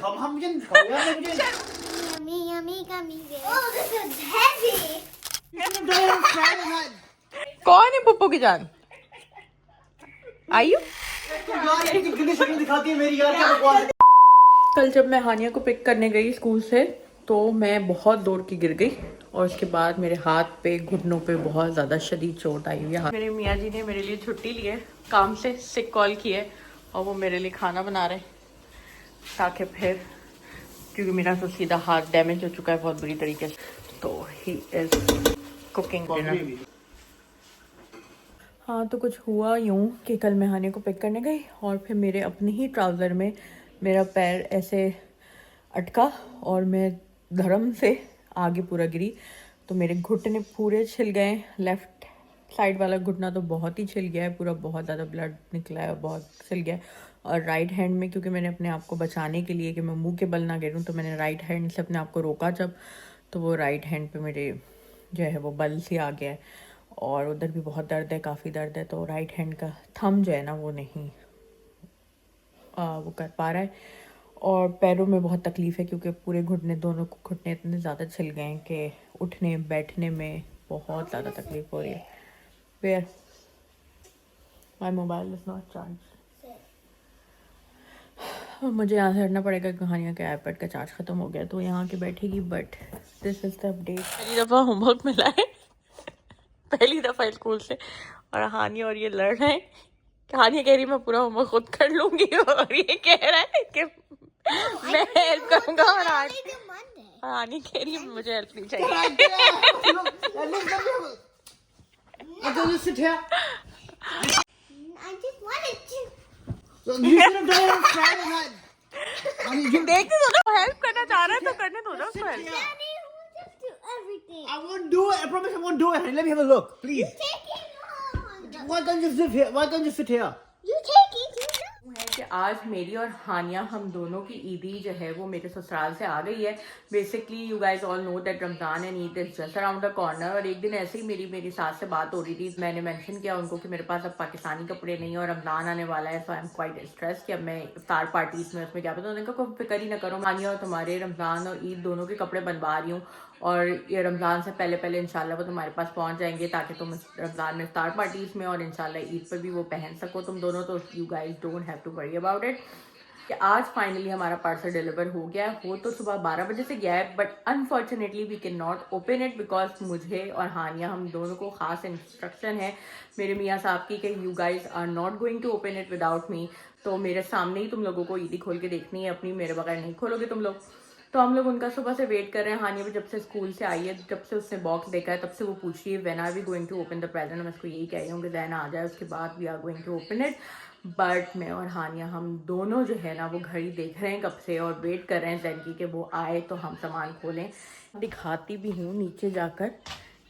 दिखाओ, हम मुझे दिखाओ यार, मुझे Yummy, yummy gummy bears. Oh, this is heavy. कौन है पप्पू की जान? आयु यार इतनी गंदी शक्ल दिखाती है मेरी यार, क्या बकवास है। कल जब मैं हानिया को पिक करने गई स्कूल से तो मैं बहुत दौड़ के गिर गई और उसके बाद मेरे हाथ पे घुटनों पे बहुत ज़्यादा शदीद चोट आई हुई है। मेरे मियाँ जी ने मेरे लिए छुट्टी ली है, काम से सिक कॉल की है और वो मेरे लिए खाना बना रहे हैं ताकि फिर, क्योंकि मेरा तो सीधा हाथ डैमेज हो चुका है बहुत बुरी तरीके से, तो ही इज़ कुकिंग डिनर। हाँ तो कुछ हुआ यूँ कि कल मैं हानिया को पिक करने गई और फिर मेरे अपने ही ट्राउज़र में मेरा पैर ऐसे अटका और मैं धर्म से आगे पूरा गिरी, तो मेरे घुटने पूरे छिल गए। लेफ़्ट साइड वाला घुटना तो बहुत ही छिल गया है पूरा, बहुत ज़्यादा ब्लड निकला है, बहुत छिल गया है। और राइट हैंड में, क्योंकि मैंने अपने आप को बचाने के लिए कि मैं मुंह के बल ना गिरूँ, तो मैंने राइट हैंड से अपने आप को रोका जब, तो वो राइट हैंड पे मेरे जो है वो बल से आ गया है और उधर भी बहुत दर्द है, काफ़ी दर्द है। तो राइट हैंड का थंब जो है ना वो नहीं वो कर पा रहा है और पैरों में बहुत तकलीफ़ है क्योंकि पूरे घुटने, दोनों घुटने इतने ज़्यादा छिल गए हैं कि उठने बैठने में बहुत ज़्यादा तकलीफ़ हो रही है। Where my mobile is not charge. मुझे यहाँ से हटना पड़ेगा, कहानियाँ के आईपैड का चार्ज ख़त्म हो गया तो यहाँ के बैठेगी। But this is the update. पहली दफ़ा होमवर्क मिला है पहली दफ़ा स्कूल से, और हानिया और ये लड़ रहे हैं। हानिया कह रही मैं पूरा होमवर्क खुद कर लूँगी और ये कह रहा है कि मैं हेल्प करूँगा, और हानिया कह रही है मुझे हेल्प नहीं चाहिए। sit here. I just wanted to. So you should have done it on Friday night. I mean, you देखते दो ना, हेल्प करना चाह रहा है तो करने दो ना उसको help. Daddy, we'll just do everything. I won't do it. I promise I won't do it. Let me have a look, please. Taking long. Why can't you sit here? Why can't you sit here? You taking too long. है कि आज मेरी और हानिया हम दोनों की ईदी जो है वो मेरे ससुराल से आ गई है। Basically you guys all know that Ramzan and Eid is just around the corner. और एक दिन ऐसे ही मेरी सास से बात हो रही थी, मैंने मेंशन किया उनको कि मेरे पास अब पाकिस्तानी कपड़े नहीं और रमज़ान आने वाला है, सो आई एम क्वाइट स्ट्रेस कि अब मैं इफ्तार पार्टीज़ में उसमें क्या पता। उन्होंने कहा कोई फिक्र ही ना करो, हानिया और तुम्हारे रमज़ान और ईद दोनों के कपड़े बनवा रही हूँ और ये रमज़ान से पहले इंशाल्लाह वो तुम्हारे पास पहुँच जाएंगे ताकि तुम रमज़ान में इफ्तार पार्टीज़ में और इंशाल्लाह ईद पर भी वो पहन सको तुम दोनों। तो you guys don't have to worry about it. कि आज फाइनली हमारा पार्सल डिलीवर हो गया है। हो तो सुबह 12 बजे से गया है, but unfortunately we can not open it because मुझे और हानिया हम दोनों को ख़ास इंस्ट्रक्शन है मेरे मियाँ साहब की कि you guys are not going to open it without me. तो मेरे सामने ही तुम लोगों को ईदी खोल के देखनी है अपनी, मेरे बगैर नहीं खोलोगे तुम लोग। तो हम लोग उनका सुबह से वेट कर रहे हैं। हानिया भी जब से स्कूल से आई है, जब से उसने बॉक्स देखा है, तब से वो पूछ रही है when are we going to open the present. मैं उसको यही कह रही हूँ कि जैन आ जाए उसके बाद we are going to open it. But मैं और हानिया हम दोनों जो है ना वो घड़ी देख रहे हैं कब से और वेट कर रहे हैं जैन की कि वो आए तो हम सामान खोलें। दिखाती भी हूँ नीचे जाकर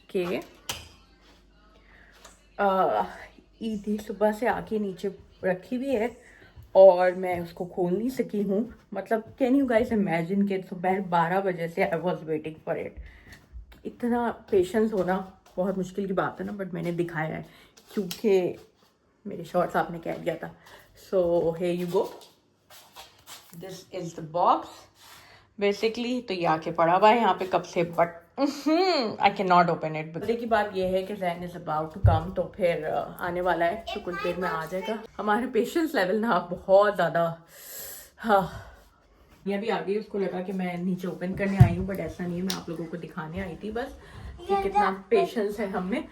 कि ईदी सुबह से आके नीचे रखी हुई है और मैं उसको खोल नहीं सकी हूँ। मतलब कैन यू गाइस इमेजिन कि सुबह 12 बजे से I was waiting for it. इतना पेशेंस होना बहुत मुश्किल की बात है ना, बट मैंने दिखाया है क्योंकि मेरे शॉर्ट साहब ने कह दिया था। So here you go, this is the box basically. तो ये आके पड़ा हुआ है यहाँ पे कब से, but I can not open it. बदले की बात ये है कि Zain is about to come, तो फिर आने वाला है तो कुछ देर में आ जाएगा। हमारे पेशेंस लेवल ना बहुत ज़्यादा, हाँ ये भी आ गई। उसको लगा कि मैं नीचे ओपन करने आई हूँ, बट ऐसा नहीं है, मैं आप लोगों को दिखाने आई थी बस कि कितना पेशेंस है हमें।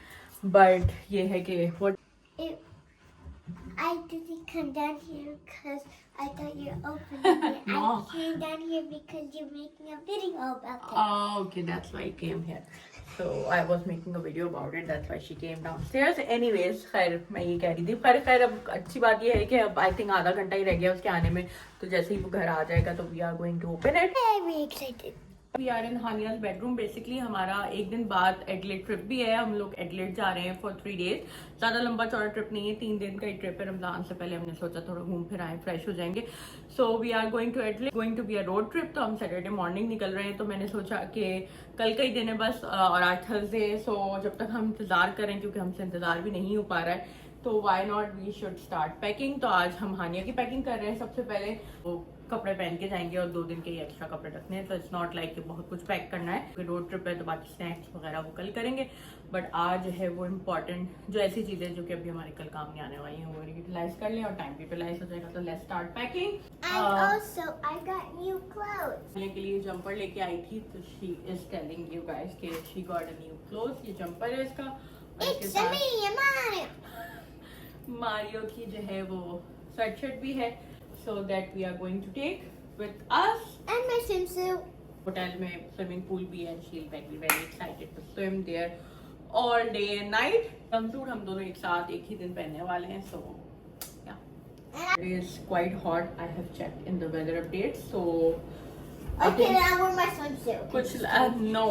बट ये है कि what I didn't come down here because I thought you were opening it. No. I came down here because you're making a video about it. Oh, okay, that's why I came here. So I was making a video about it. That's why she came downstairs. Anyways, खैर मैं ये कह रही थी, खैर अब अच्छी बात ये है कि अब आई थिंक आधा घंटा ही रह गया उसके आने में, तो जैसे ही वो घर आ जाएगा तो we are going to open it. Very excited. We are in Haniya's bedroom. Basically हमारा एक दिन बाद एडलेट ट्रिप भी है, हम लोग एडलेट जा रहे हैं फॉर 3 डेज। ज़्यादा लंबा चौड़ा ट्रिप नहीं है, 3 दिन का ही ट्रिप है। रमजान से पहले हमने सोचा थोड़ा घूम फिर आए, फ्रेश हो जाएंगे। So we are going to Adelaide, going to be a road trip. तो हम सैटरडे मॉर्निंग निकल रहे हैं, तो मैंने सोचा कि कल का ही दिन है बस और आज थर्सडे। सो जब तक हम इंतज़ार करें, क्योंकि हमसे इंतज़ार भी नहीं हो पा रहा है, तो why not we should start packing. तो आज हम हानिया की पैकिंग कर रहे हैं सबसे पहले। वो कपड़े पहन के जाएंगे और 2 दिन के एक्स्ट्रा कपड़े रखने हैं, तो इट्स नॉट लाइक कि बहुत कुछ पैक करना है। रोड ट्रिप है तो बाकी स्नैक्स वगैरह वो कल करेंगे, बट आज है वो इम्पोर्टेंट जो ऐसी चीजें जो कि अभी हमारे कल काम नहीं आने वाली हैं वो यूटिलाइज कर लें और टाइम भी यूटिलाइज हो जाएगा। तो let's start packing. And also, I got new clothes. के लिए जंपर लेके आई थी, तो she is telling you guys कि she got a new cloth. ये जंपर है इसका, और इसके It's a साथ me, Mario. मारियो की जो है वो स्वेटशर्ट भी है, so that we are going to take with us. And my swimsuit. Hotel में स्विमिंग पूल भी है, she will be very excited to swim there all day and night. Jumpsuit हम दोनों एक साथ एक ही दिन पहनने वाले हैं, so yeah it is quite hot. I have checked in the weather update, so Okay, then I'll wear my swimsuit. कुछ नो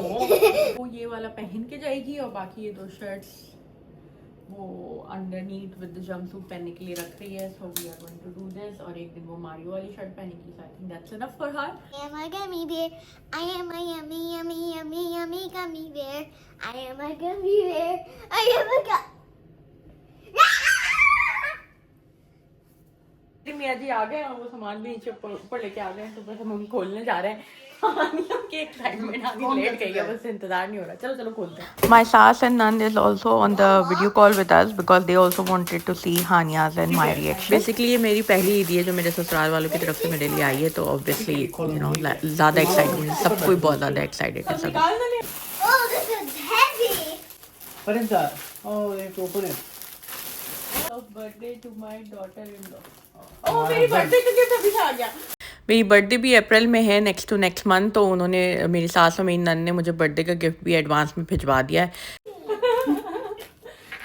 वो ये वाला पहन के जाएगी और बाकी ये 2 शर्ट्स वो अंडरनीथ विद द जंपसूट पहनने के लिए रख रही है। So we are going to do this. और एक दिन वो मारियो वाली शर्ट पहनेगी, so I think that's enough for her. I am a gummy bear. I am a yummy, yummy, yummy, yummy gummy bear. I am a gummy bear. I am a मियाँ जी आ गए और वो सामान भी नीचे ऊपर लेके आ गए, तो बस हम खोलने जा रहे हैं। हानिया की एक्साइटमेंट आगे लेट गई है, बस इंतजार नहीं हो रहा। चलो चलो खोलते हैं। My sass and Nand is also on the video call with us because they also wanted to see Hania's and my reaction. Basically ये मेरी पहली ईद है जो मेरे ससुराल वालों की तरफ से मेरे लिए आई है, तो obviously you know ज़्यादा एक्साइटेड, सब कोई बहुत ज़्यादा एक्साइटेड है सब। Oh, this is heavy. What is that? Oh, they have to open it. Birthday to my daughter in law. Oh मेरी बर्थडे का गिफ्ट अभी आ गया। मेरी बर्थडे भी अप्रैल में है, नेक्स्ट टू नेक्स्ट मंथ, तो उन्होंने मेरी सास और मेरी नन ने मुझे बर्थडे का गिफ्ट भी एडवांस में भिजवा दिया है। पहन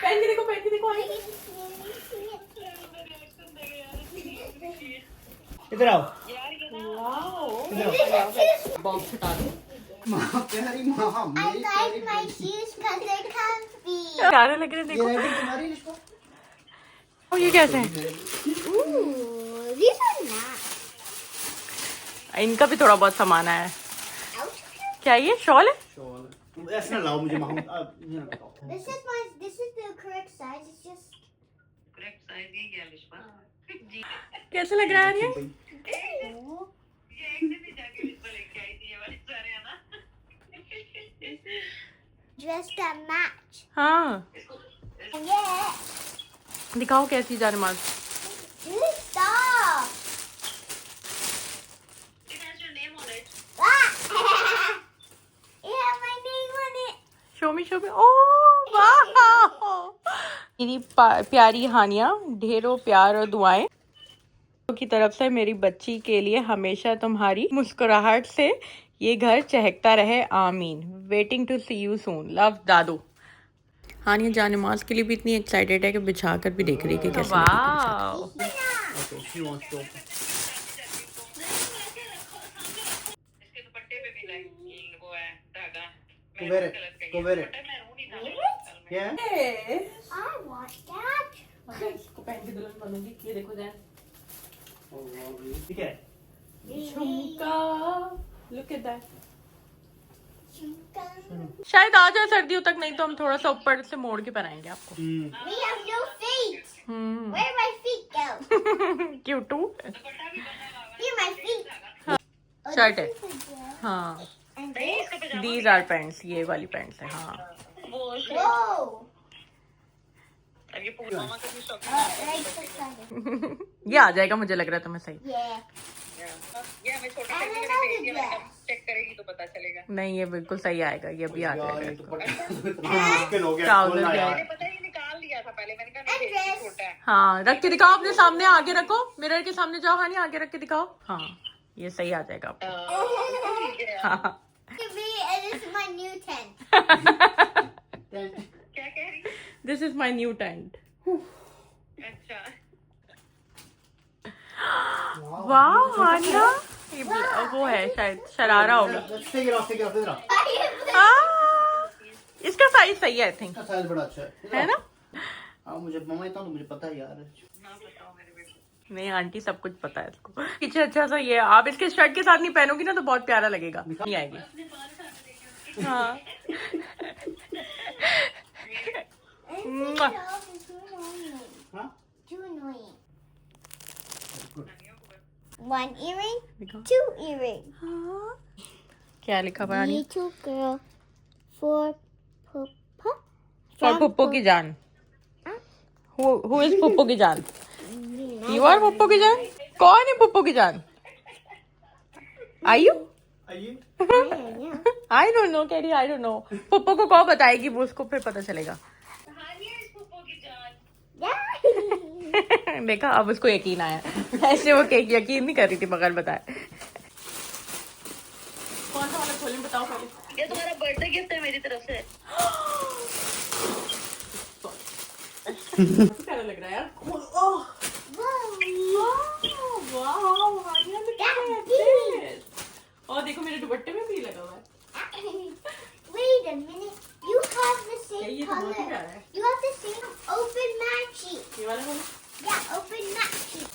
के देखो, पहन के देखो। इधर आओ। बॉक्स हटा दो। प्यारी माँ, I मेरी like my shoes because they're comfy. प्यारे लग रहे हैं, ये देखो। रैबिट तुम्हारी लिस्ट पर? ओ ये कैसे हैं? Ooh, these are nice. इनका भी थोड़ा बहुत सामान आया है। Ouch. क्या ये शॉल है? शॉल। ऐसे ना लाओ मुझे माहौल, ये ना बताओ। This is the correct size. It's just. Correct size ये क्या लिस्पा जी कैसे लग रहा है ये? Oh. ये एक दिन ही जाके लिस्पा लेके आई थी ये वाले सारे है ना Dressed to match. हाँ Yeah. दिखाओ कैसी जानमाज। Dude, stop. it has your name on it Ah. It has my name on it. Show me oh वाह। मेरी प्यारी हानिया, ढेरों प्यार और दुआएं की तरफ से मेरी बच्ची के लिए हमेशा तुम्हारी मुस्कुराहट से ये घर चहकता रहे, आमीन। Waiting to see you soon, love दादू। हानिया जानमाज के लिए भी इतनी एक्साइटेड है कि बिछा कर भी देख रही है कि कैसे लगेगी। Okay, she wants to open. इसके दुपट्टे पे भी लाइक वो है धागा To wear it. To wear it. Dupatta maroon ही था Yeah. I want that. इसको पहन के दुल्हन बनूंगी। ये देखो जैन Oh, wow. ठीक है। झुमका, लुक एट दैट। Chunka. शायद आ जाए सर्दियों तक, नहीं तो हम थोड़ा सा ऊपर से मोड़ के पहनाएंगे आपको। We have no feet. Hmm Where my feet go? क्यूटू। Here my feet. Oh, Shirt this is a dress. हाँ And this. These are pants, ये वाली पैंट्स है। हाँ Whoa. अब ये पूरा मामा का भी शौक Right beside it. ये आ जाएगा, मुझे लग रहा है तुम्हें सही। Yeah. ये हमें छोटा I करके don't मैंने भेज दिया, know मैंने कहा चेक करेगी तो पता चलेगा नहीं ये बिल्कुल सही आएगा, ये भी आ यार, जाएगा ये इसको। दुपट्टा इतना मुश्किल हो गया Trouser खोलना भी यार। मैंने पता ही निकाल लिया था पहले, मैंने कहा नहीं Dress. छोटा है हाँ रख के दिखाओ अपने सामने, आगे रखो, मिरर के सामने जाओ। हानी आगे रख के दिखाओ। हाँ ये सही आ जाएगा आपको। ठीक है हाँ। This is my new tent. क्या कह रही है? This is my new tent. अच्छा वाह हानिया, ये वो है शायद शरारा होगा। Let's take it off, take it off, इधर आओ। हाँ, इसका साइज सही है आई थिंक, इसका साइज बड़ा अच्छा है। इधर है आओ। ना? हाँ मुझे मम्मा इतना तो मुझे पता है यार। ना बताओ मेरे बेटे नहीं आंटी सब कुछ पता है इसको। पीछे अच्छा सा ये आप इसके शर्ट के साथ नहीं पहनोगी ना तो बहुत प्यारा लगेगा, नहीं आएगी। हाँ Mwah. It's too annoying. हाँ? Too annoying. 1 earring, दिखाओ 2 earring. क्या लिखा हुआ है Little girl for Papa. और पुप्पो की जान हु इज पुप्पो की जान यू आर पुप्पो की जान कौन है पुप्पो की जान आयु आई डोंट नो कैरी आई डोंट नो पुप्पो को कौन बताएगी वो उसको फिर पता चलेगा देखा अब उसको यकीन आया ऐसे वो यकीन नहीं कर रही थी मगर बताए कौन सा वाला खोलें बताओ पहले ये तुम्हारा बर्थडे गिफ्ट है मेरी तरफ से। प्यारा लग रहा है यार और देखो मेरे दुपट्टे में भी लगा हुआ है Wait a minute. You have the same ये तो बहुत ही color. प्यारा है You have the same open mat sheet. ये वाला खोलो Yeah, open mat sheet.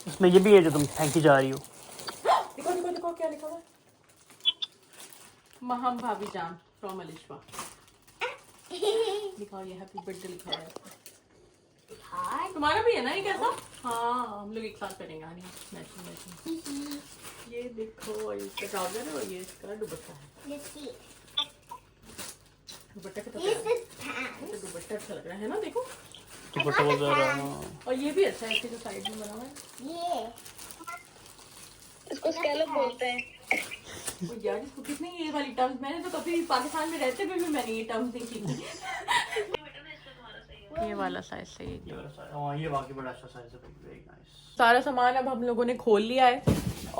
इसमें ये भी है जो तुम फेंकी जा रही हो। देखो देखो देखो क्या लिखा हुआ है महम भाभी जान फ्रॉम अलिशवा दिखाओ ये हैप्पी बर्थडे लिखा हुआ है तुम्हारा भी है ना ये कैसा हाँ हम लोग एक साथ करेंगे मैचिंग मैचिंग ये देखो ये इसका ट्राउजर है और ये इसका दुपट्टा है Let's see. दुपट्टा कितना Here's प्यारा the pants. है दुपट्टा अच्छा लग रहा है ना देखो दुपट्टा बहुत ज़्यादा और ये भी अच्छा है इसके जो साइड में बना हुआ है Yeah. इसको स्कैलप बोलते हैं। वो यार इसको कितने ये वाली टर्म्स मैंने तो कभी पाकिस्तान में रहते हुए भी मैंने ये टर्म्स नहीं सीखी ये वाला साइज सही है हाँ ये वाकई बड़ा अच्छा साइज है वेरी नाइस। सारा सामान अब हम लोगों ने खोल लिया है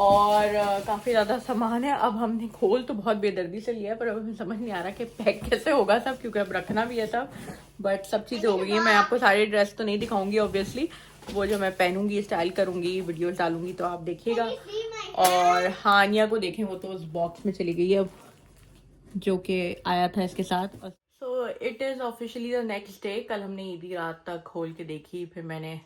और काफ़ी ज़्यादा सामान है अब हमने खोल तो बहुत बेदर्दी से लिया है पर अब हमें समझ नहीं आ रहा कि पैक कैसे होगा सब क्योंकि अब रखना भी है सब बट सब चीज़ें हो गई हैं मैं आपको सारे ड्रेस तो नहीं दिखाऊंगी ऑब्वियसली वो जो मैं पहनूंगी स्टाइल करूंगी वीडियोस डालूंगी तो आप देखिएगा और हानिया को देखें वो तो उस बॉक्स में चली गई है अब जो कि आया था इसके साथ so it is officially the next day कल हमने ईदी रात तक खोल के देखी फिर मैंने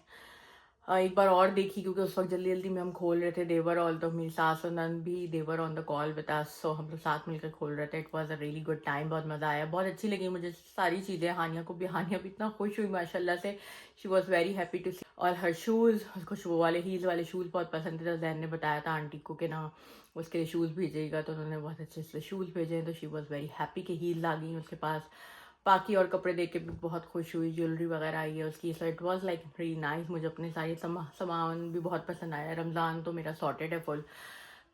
एक बार और देखी क्योंकि उस वक्त जल्दी जल्दी में हम खोल रहे थे देवर ऑल तो मेरी सास और नंद भी देवर on the call with us so हम लोग साथ मिलकर खोल रहे थे it was a really good time बहुत मज़ा आया बहुत अच्छी लगी मुझे सारी चीज़ें हानिया को भी हानिया भी इतना खुश हुई माशाल्लाह से she was very happy to see और हर शूज़ उसको शू वाले हील्स वाले शूज़ बहुत पसंद थे तो जैन ने बताया था आंटी को कि ना उसके लिए शूज़ भेजेगा तो उन्होंने बहुत अच्छे से शूज़ भेजे हैं तो शी वॉज वेरी हैप्पी कि हील आ गई उसके पास बाकी और कपड़े देख के भी बहुत खुश हुई ज्वेलरी वगैरह आई है उसकी so it was like very nice मुझे अपने सारे सामान भी बहुत पसंद आया रमज़ान तो मेरा सॉर्टेड है फुल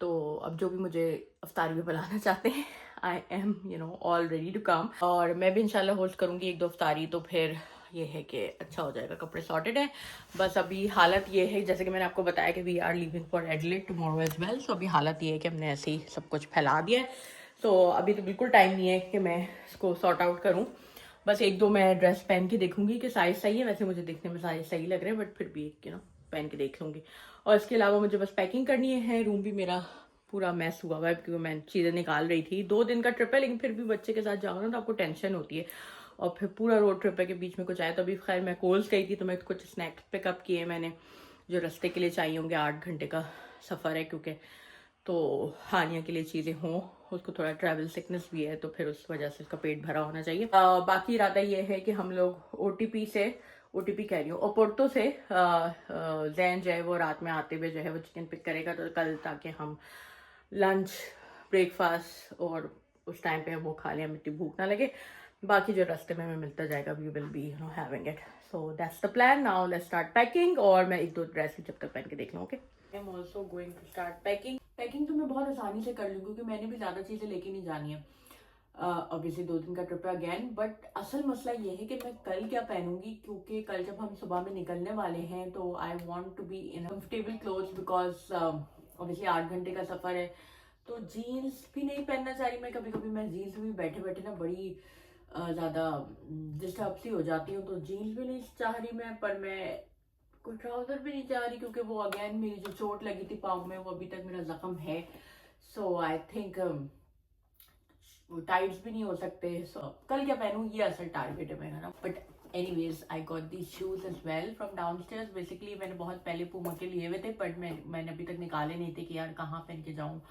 तो अब जो भी मुझे अफ्तारी में बुलाना चाहते हैं I am all ready to come और मैं भी इंशाल्लाह होस्ट करूँगी 1-2 अफ्तारी तो फिर ये है कि अच्छा हो जाएगा कपड़े सॉर्टेड है बस अभी हालत ये है जैसे कि मैंने आपको बताया कि we are leaving for Adelaide tomorrow as well so अभी हालत ये है कि हमने ऐसे ही सब कुछ फैला दिया है तो अभी तो बिल्कुल टाइम नहीं है कि मैं इसको सॉर्ट आउट करूँ बस 1-2 मैं ड्रेस पहन के देखूंगी कि साइज़ सही है वैसे मुझे देखने में साइज़ सही लग रहे हैं बट फिर भी पहन के देख लूँगी और इसके अलावा मुझे बस पैकिंग करनी है रूम भी मेरा पूरा मैस हुआ हुआ है क्योंकि मैं चीज़ें निकाल रही थी 2 दिन का ट्रिप है लेकिन फिर भी बच्चे के साथ जाओ ना तो आपको टेंशन होती है और फिर पूरा रोड ट्रिप है के बीच में कुछ आया तो अभी खैर मैं कोल्स गई थी तो मैं कुछ स्नैक्स पिकअप किए मैंने जो रास्ते के लिए चाहिए होंगे 8 घंटे का सफ़र है क्योंकि तो हानिया के लिए चीज़ें हों उसको थोड़ा ट्रैवल सिकनेस भी है तो फिर उस वजह से उसका पेट भरा होना चाहिए बाकी इरादा ये है कि हम लोग ओटीपी कह रही हूँ ओपोर्टो से जैन जो है वो रात में आते हुए जो है वो चिकन पिक करेगा तो कल ताकि हम लंच ब्रेकफास्ट और उस टाइम पे वो खा लें मिट्टी भूख ना लगे बाकी जो रास्ते में हमें मिलता जाएगा we will be having it so that's the plan now let's start packing और मैं 1-2 ड्रेस जब तक पहन के देख लूँ okay I am also going to start packing तो मैं बहुत आसानी से कर लूँ क्योंकि मैंने भी ज़्यादा चीज़ें लेके नहीं जानी है ऑब्वियसली 2 दिन का ट्रिप है अगेन बट असल मसला ये है कि मैं कल क्या पहनूंगी क्योंकि कल जब हम सुबह में निकलने वाले हैं तो I want to be in comfortable clothes because obviously 8 घंटे का सफ़र है तो जीन्स भी नहीं पहनना चाह रही मैं कभी मैं जीन्स में बैठे बैठे ना बड़ी ज़्यादा डिस्टर्ब सी हो जाती हूँ तो जीन्स भी नहीं चाह रही मैं पर मैं कोई ट्राउजर भी नहीं चाह रही क्योंकि वो अगेन मेरी जो चोट लगी थी पाँव में वो अभी तक मेरा जख्म है सो आई थिंक टाइट्स भी नहीं हो सकते सो कल क्या पहनूं ये असल टारगेट है मेरा ना but anyways I got these shoes as well from downstairs basically मैंने बहुत पहले पूमा के लिए हुए थे बट मैंने अभी तक निकाले नहीं थे कि यार कहाँ पहन के जाऊँ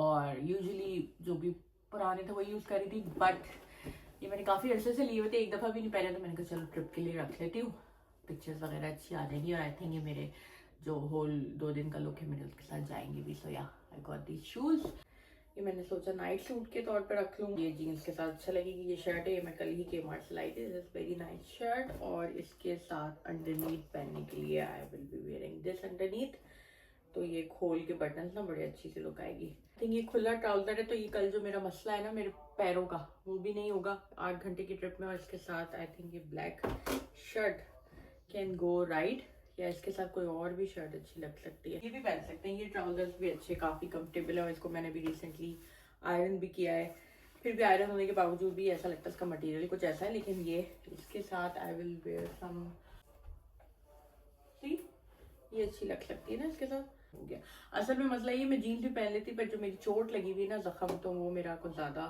और यूजुअली जो भी पुराने थे वो यूज़ करी थी बट ये मैंने काफ़ी अरसे से लिए हुए थे एक दफ़ा भी नहीं पहने तो मैंने कहा चलो ट्रिप के लिए रख लेती हूँ पिक्चर्स वगैरह अच्छी आ जाएगी और आई थिंक ये मेरे जो होल 2 दिन का लुक है मेरे उसके साथ जाएंगे भी. सो या आई गॉट दीज शूज. ये मैंने सोचा नाइट सूट के तौर पे रख लूँ. ये जीन्स के साथ अच्छा लगेगी. ये शर्ट है, ये मैं कल ही Kmart से लाई थी. This is very nice shirt. और इसके साथ अंडरनीथ पहनने के लिए आई will B wearing this underneath. तो ये खोल के बटन ना बड़ी अच्छी सी लुक आएगी. आई थिंक ये खुला ट्राउजर है, तो ये कल जो मेरा मसला है ना मेरे पैरों का, वो भी नहीं होगा 8 घंटे की ट्रिप में. और इसके साथ आई थिंक ये black shirt can go right, या इसके साथ कोई और भी शर्ट अच्छी लग सकती है. ये भी पहन सकते हैं. ये ट्राउजर्स भी अच्छे, काफ़ी कंफर्टेबल है. और इसको मैंने भी रिसेंटली आयरन भी किया है. फिर भी आयरन होने के बावजूद भी ऐसा लगता है इसका मटेरियल कुछ ऐसा है. लेकिन ये इसके साथ आई विल वेयर सम, सी ये अच्छी लग सकती है ना इसके साथ. हो गया. असल में मसला ये, मैं जीन्स भी पहन लेती, पर जो मेरी चोट लगी हुई है ना जख्म, तो वो मेरा कुछ ज़्यादा,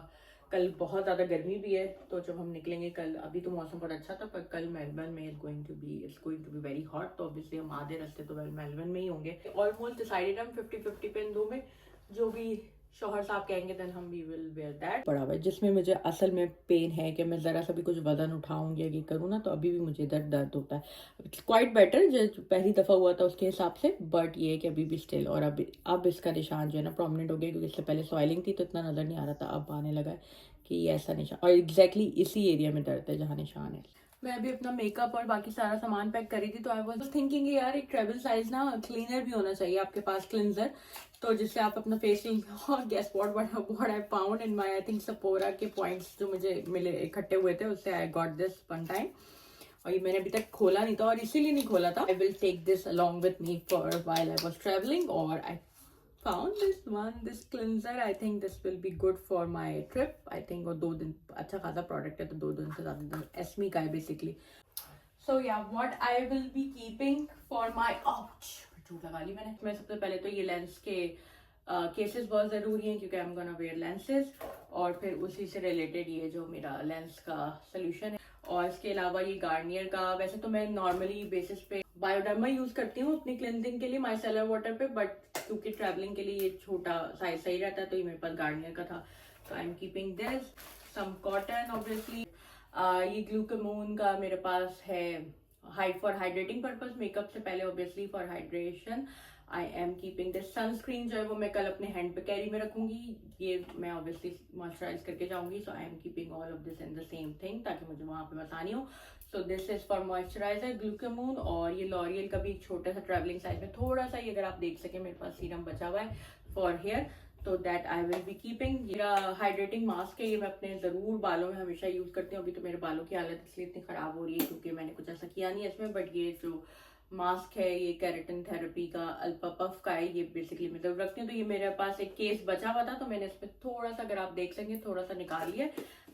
कल बहुत ज़्यादा गर्मी भी है. तो जब हम निकलेंगे कल, अभी तो मौसम बहुत अच्छा था, पर कल मेलबर्न में it's going to be very hot. तो ऑब्वियसली हम आधे रास्ते तो मेलबर्न में ही होंगे. ऑलमोस्ट डिसाइडेड हम 50-50 पे इन दो में. जो भी शौहर साहब कहेंगे देन हम वी विल वेयर दैट. पड़ा हुआ है जिसमें मुझे असल में पेन है कि मैं ज़रा सा भी कुछ वजन उठाऊँ या ये करूँ ना, तो अभी भी मुझे दर्द होता है. इट्स क्वाइट बेटर जो पहली दफ़ा हुआ था उसके हिसाब से, बट ये है कि अभी भी स्टिल. और अब इसका निशान जो है ना प्रोमिनेंट हो गया, क्योंकि इससे पहले सॉइलिंग थी तो इतना नज़र नहीं आ रहा था. अब आने लगा है कि ये ऐसा निशान, और एग्जैक्टली इसी एरिया में दर्द है जहाँ निशान है. मैं अभी अपना मेकअप और बाकी सारा सामान पैक करी थी, तो आई वाज थिंकिंग यार एक ट्रेवल साइज ना क्लीनर भी होना चाहिए आपके पास, क्लिनजर, तो जिससे आप अपना फेस. और guess what I found in my I think Sephora के पॉइंट्स जो मुझे मिले इकट्ठे हुए थे, उससे I got this one time. और ये मैंने अभी तक खोला नहीं था, और इसीलिए नहीं खोला था. I will take this along with me for while I was travelling. और I found this cleanser. I think this will be good for my trip. I think और 2 दिन अच्छा खासा प्रोडक्ट है, तो 2 दिन से ज़्यादा एस्मी का है basically. So yeah, what I will be keeping for my झूठ लगा ली मैंने. मैं सबसे पहले तो ये लेंस के केसेस बहुत ज़रूरी हैं, क्योंकि I am gonna wear lenses. और फिर उसी से रिलेटेड ये जो मेरा लेंस का सोल्यूशन है. और इसके अलावा ये गार्नियर का, वैसे तो मैं नॉर्मली बेसिस पे बायोडर्मा यूज़ करती हूँ अपनी क्लिनजिंग के लिए माइसेलर वाटर पे, बट क्योंकि ट्रैवलिंग के लिए ये छोटा साइज सही रहता है, तो ये मेरे पास गार्नियर का था. तो I am keeping this. Some cotton obviously. ये ग्लूकामोन का मेरे पास है फॉर हाइड्रेटिंग पर्पज, मेकअप से पहले obviously for hydration. I am keeping this sunscreen, जो है वो मैं कल अपने हैंड पे कैरी में रखूंगी. ये मैं ऑब्वियसली मॉइस्चराइज करके जाऊंगी. So I am keeping all of this in the same thing, ताकि मुझे वहां पे आसानी हो. So this is for moisturiser ग्लूकामोन. और ये लॉरियल का भी एक छोटा सा ट्रैवलिंग साइज में थोड़ा सा, ये अगर आप देख सके मेरे पास सीरम बचा हुआ है फॉर हेयर, तो that I will be keeping. मेरा हाइड्रेटिंग मास्क है, ये मैं अपने ज़रूर बालों में हमेशा यूज़ करती हूँ. अभी तो मेरे बालों की हालत इसलिए इतनी ख़राब हो रही है क्योंकि मैंने कुछ ऐसा किया नहीं है इसमें. बट ये जो मास्क है ये केराटिन थेरेपी का अल्फा पफ का है. ये बेसिकली मैं जब रखती हूँ, तो ये मेरे पास एक केस बचा हुआ था, तो मैंने इसमें थोड़ा सा, अगर आप देख सकें, थोड़ा सा निकाल लिया.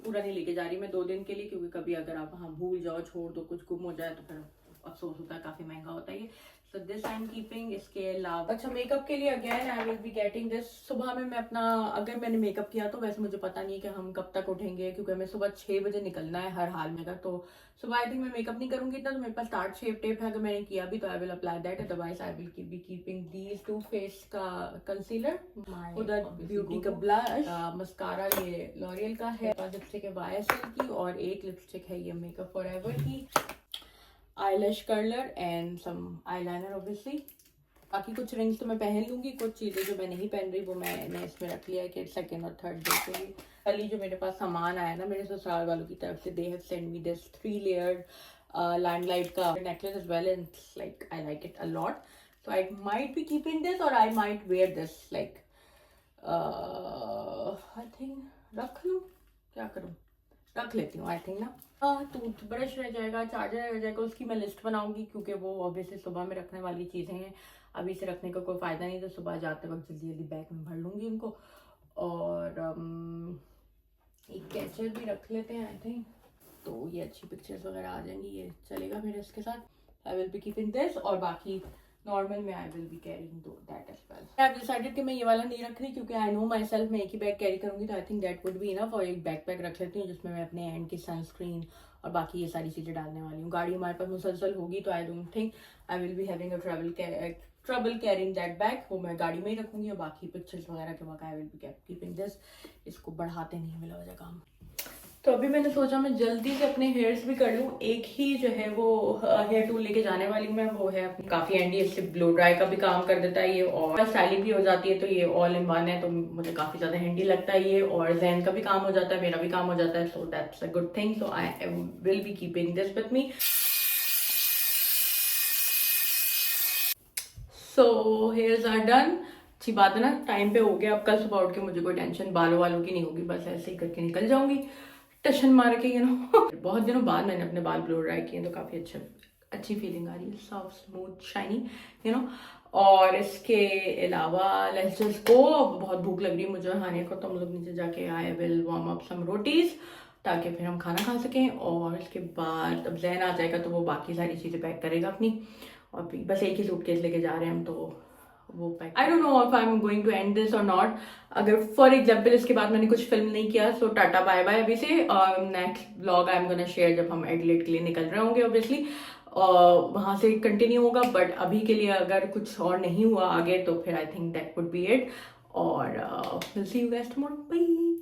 पूरा नहीं लेके जा रही मैं 2 दिन के लिए, क्योंकि कभी अगर आप वहाँ भूल जाओ, छोड़ दो, कुछ गुम हो जाए, तो फिर अफसोस होता है, काफ़ी महंगा होता है ये. So this I am keeping. इसके अलावा अच्छा मेकअप के लिए again I will be getting this. सुबह में मैं अपना, अगर मैंने मेकअप किया तो वैसे मुझे पता नहीं है कि हम कब तक उठेंगे, क्योंकि हमें सुबह 6 बजे निकलना है हर हाल में. अगर तो सुबह आई थिंक मैं मेकअप नहीं करूंगी इतना, तो मेरे पास स्टार्ट शेप टेप है, अगर मैंने किया भी तो I will apply that. Otherwise I will be keeping these 2 face का कंसीलर, उधर ब्यूटी का ब्लश, मस्कारा ये लॉरियल का है, लिपस्टिक है YSL की, और एक लिपस्टिक है ये मेकअप फॉरएवर की, eyelash curler and some eyeliner obviously. बाकी कुछ रिंग्स तो मैं पहन लूंगी. कुछ चीज़ें जो मैं नहीं पहन रही वो मैंने इसमें रख लिया है कि 2nd और 3rd डे के लिए. कल जो मेरे पास सामान आया ना मेरे ससुराल वालों की तरफ से, they have send me this 3 layered लैंडलाइट का necklace as well, and like I like it a lot. So I might be keeping this, और I might wear this. Like I think रख लूँ, क्या करूँ, रख लेती हूँ आई थिंक ना. टूथब्रश रह जाएगा, चार्जर रह जाएगा, उसकी मैं लिस्ट बनाऊंगी, क्योंकि वो ऑब्वियसली सुबह में रखने वाली चीज़ें हैं. अभी से रखने का कोई फ़ायदा नहीं, तो सुबह जाते वक्त जल्दी जल्दी बैग में भर लूँगी उनको. और एक कैचर भी रख लेते हैं आई थिंक, तो ये अच्छी पिक्चर्स वगैरह आ जाएंगी, ये चलेगा मेरे इसके साथ. I will be keeping this. और बाकी नॉर्मल में I will be carrying that as well. I have decided कि मैं ये वाला नहीं रख रही, क्योंकि आई नो माई सेल्फ मैं एक ही बैग कैरी करूंगी, तो आई think that would be enough. और एक बैकपैक रख लेती हूँ जिसमें मैं अपने हैंड की सनस्क्रीन और बाकी ये सारी चीज़ें डालने वाली हूँ. गाड़ी हमारे पास मुसलसल होगी, तो I don't think I will be having a trouble carrying that bag. वो मैं गाड़ी में ही रखूंगी. और बाकी पिक्चर्स वगैरह के वक्त आई विल बी कीपिंग दिस. इसको बढ़ाते नहीं मिला हो जाएगा हम. तो अभी मैंने सोचा मैं जल्दी से अपने हेयर्स भी कर लूँ। एक ही जो है वो हेयर टूल लेके जाने वाली हूँ मैं, वो है अपनी काफ़ी हैंडी, इससे ब्लो ड्राई का भी काम कर देता है ये और स्टाइलिंग भी हो जाती है। तो ये ऑल इन वन है, तो मुझे काफ़ी ज़्यादा हैंडी लगता है ये, और जैन का भी काम हो जाता है, मेरा भी काम हो जाता है। So that's a good thing. So I will be keeping this with me. So hairs are done. अच्छी बात है ना, टाइम पे हो गया। अब कल सुबह उठ के मुझे कोई टेंशन बालों वालों की नहीं होगी, बस ऐसे ही करके निकल जाऊंगी टशन मार के, यू नो। बहुत दिनों बाद मैंने अपने बाल ब्लो ड्राई किए तो काफ़ी अच्छी फीलिंग आ रही है, soft smooth shiny, you know. और इसके अलावा लेट्स जस्ट गो। बहुत भूख लग रही है मुझे खाने को, तो हम लोग नीचे जाके I will warm up some rotis ताकि फिर हम खाना खा सकें। और इसके बाद अब जैन आ जाएगा तो वो बाकी सारी चीज़ें पैक करेगा अपनी, और फिर बस एक ही सूटकेस लेके जा रहे हैं हम, तो वो pack. I don't know if I am going to end this और नॉट। अगर फॉर एग्जाम्पल इसके बाद मैंने कुछ फिल्म नहीं किया, सो टाटा बाय बाय अभी से। Next blog I am gonna share जब हम एडिलेट के लिए निकल रहे होंगे ऑब्वियसली, वहाँ से कंटिन्यू होगा। बट अभी के लिए अगर कुछ और नहीं हुआ आगे तो फिर I think that would be it. और will see you guys tomorrow, bye.